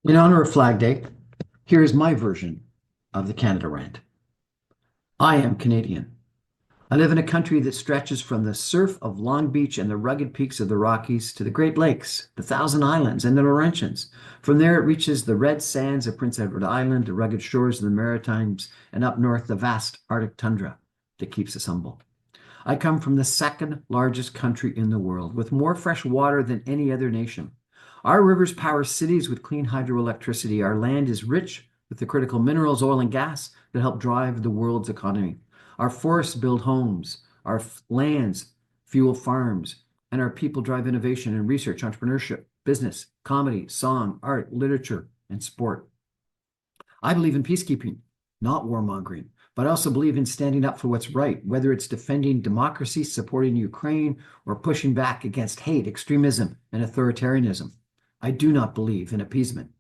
In honor of Flag Day, here is my version of the Canada rant. I am Canadian. I live in a country that stretches from the surf of Long Beach and the rugged peaks of the Rockies to the Great Lakes, the Thousand Islands, and the Laurentians. From there, it reaches the red sands of Prince Edward Island, the rugged shores of the Maritimes, and up north, the vast Arctic tundra that keeps us humble. I come from the second largest country in the world, with more fresh water than any other nation. Our rivers power cities with clean hydroelectricity. Our land is rich with the critical minerals, oil, and gas that help drive the world's economy. Our forests build homes, our lands fuel farms, and our people drive innovation and research, entrepreneurship, business, comedy, song, art, literature, and sport. I believe in peacekeeping, not warmongering, but I also believe in standing up for what's right, whether it's defending democracy, supporting Ukraine, or pushing back against hate, extremism, and authoritarianism. I do not believe in appeasement.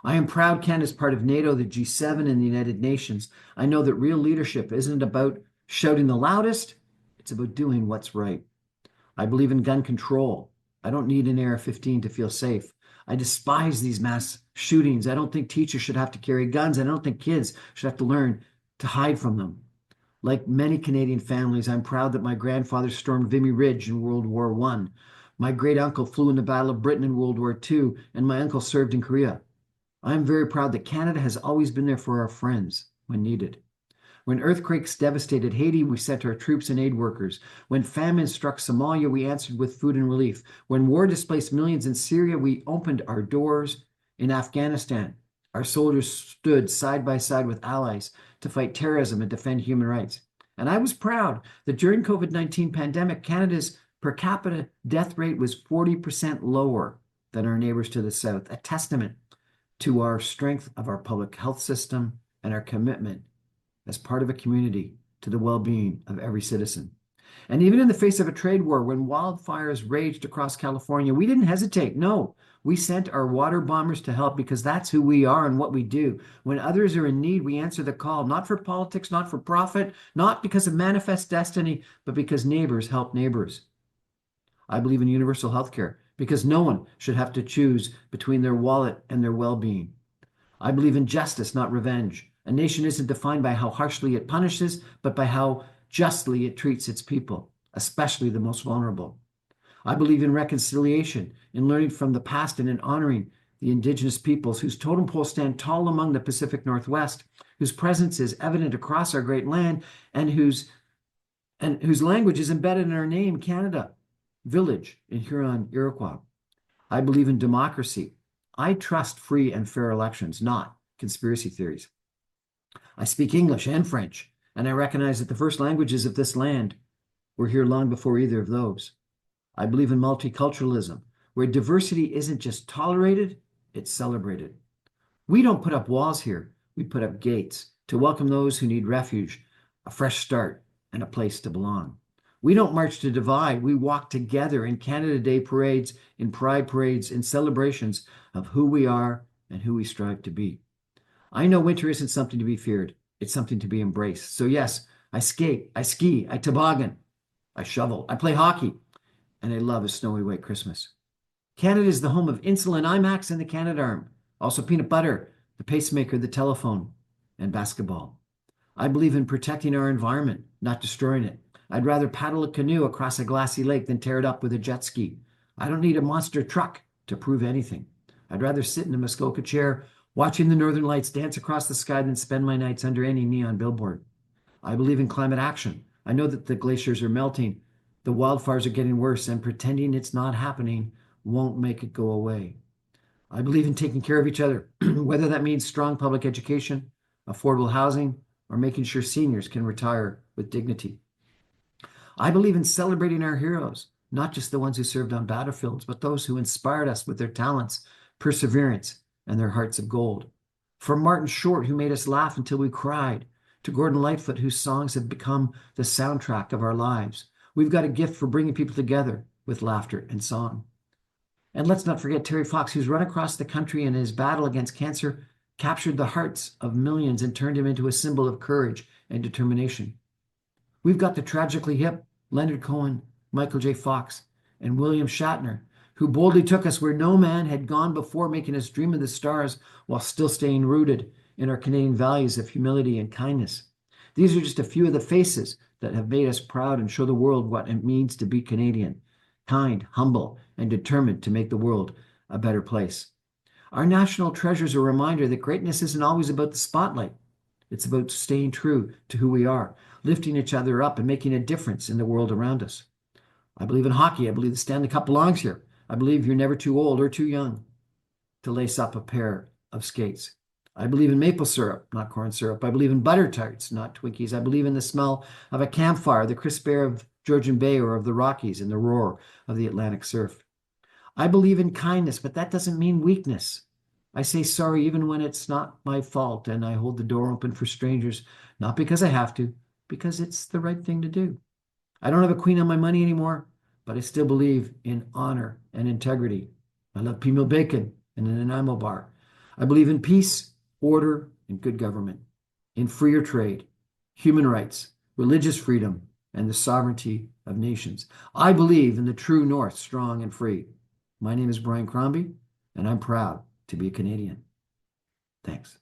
I am proud Canada is part of NATO, the G7, and the United Nations. I know that real leadership isn't about shouting the loudest, it's about doing what's right. I believe in gun control. I don't need an AR-15 to feel safe. I despise these mass shootings. I don't think teachers should have to carry guns. I don't think kids should have to learn to hide from them. Like many Canadian families, I'm proud that my grandfather stormed Vimy Ridge in World War I. My great uncle flew in the Battle of Britain in World War II, and my uncle served in Korea. I am very proud that Canada has always been there for our friends when needed. When earthquakes devastated Haiti, we sent our troops and aid workers. When famine struck Somalia, we answered with food and relief. When war displaced millions in Syria, we opened our doors. In Afghanistan, our soldiers stood side by side with allies to fight terrorism and defend human rights. And I was proud that during COVID-19 pandemic, Canada's per capita death rate was 40% lower than our neighbors to the south, a testament to our strength of our public health system and our commitment as part of a community to the well-being of every citizen. And even in the face of a trade war, when wildfires raged across California, we didn't hesitate. No, we sent our water bombers to help because that's who we are and what we do. When others are in need, we answer the call, not for politics, not for profit, not because of manifest destiny, but because neighbors help neighbors. I believe in universal health care because no one should have to choose between their wallet and their well-being. I believe in justice, not revenge. A nation isn't defined by how harshly it punishes, but by how justly it treats its people, especially the most vulnerable. I believe in reconciliation, in learning from the past and in honoring the Indigenous peoples whose totem poles stand tall among the Pacific Northwest, whose presence is evident across our great land, and whose language is embedded in our name, Canada, village in Huron, Iroquois. I believe in democracy. I trust free and fair elections, not conspiracy theories. I speak English and French, and I recognize that the first languages of this land were here long before either of those. I believe in multiculturalism, where diversity isn't just tolerated, it's celebrated. We don't put up walls here, we put up gates to welcome those who need refuge, a fresh start, and a place to belong. We don't march to divide, we walk together in Canada Day parades, in pride parades, in celebrations of who we are and who we strive to be. I know winter isn't something to be feared. It's something to be embraced. So yes, I skate, I ski, I toboggan, I shovel, I play hockey, and I love a snowy white Christmas. Canada is the home of insulin, IMAX, and the Canadarm. Also peanut butter, the pacemaker, the telephone, and basketball. I believe in protecting our environment, not destroying it. I'd rather paddle a canoe across a glassy lake than tear it up with a jet ski. I don't need a monster truck to prove anything. I'd rather sit in a Muskoka chair watching the northern lights dance across the sky than spend my nights under any neon billboard. I believe in climate action. I know that the glaciers are melting, the wildfires are getting worse, and pretending it's not happening won't make it go away. I believe in taking care of each other, whether that means strong public education, affordable housing, or making sure seniors can retire with dignity. I believe in celebrating our heroes, not just the ones who served on battlefields, but those who inspired us with their talents, perseverance, and their hearts of gold. From Martin Short, who made us laugh until we cried, to Gordon Lightfoot, whose songs have become the soundtrack of our lives. We've got a gift for bringing people together with laughter and song. And let's not forget Terry Fox, who's run across the country in his battle against cancer, captured the hearts of millions and turned him into a symbol of courage and determination. We've got the tragically hip Leonard Cohen, Michael J. Fox, and William Shatner, who boldly took us where no man had gone before, making us dream of the stars while still staying rooted in our Canadian values of humility and kindness. These are just a few of the faces that have made us proud and show the world what it means to be Canadian, kind, humble, and determined to make the world a better place. Our national treasure is a reminder that greatness isn't always about the spotlight. It's about staying true to who we are, lifting each other up, and making a difference in the world around us. I believe in hockey. I believe the Stanley Cup belongs here. I believe you're never too old or too young to lace up a pair of skates. I believe in maple syrup, not corn syrup. I believe in butter tarts, not Twinkies. I believe in the smell of a campfire, the crisp air of Georgian Bay or of the Rockies, and the roar of the Atlantic surf. I believe in kindness, but that doesn't mean weakness. I say sorry even when it's not my fault, and I hold the door open for strangers, not because I have to, because it's the right thing to do. I don't have a queen on my money anymore, but I still believe in honor and integrity. I love Pimil bacon and an Nanaimo bar. I believe in peace, order, and good government, in freer trade, human rights, religious freedom, and the sovereignty of nations. I believe in the true North, strong and free. My name is Brian Crombie, and I'm proud to be a Canadian. Thanks.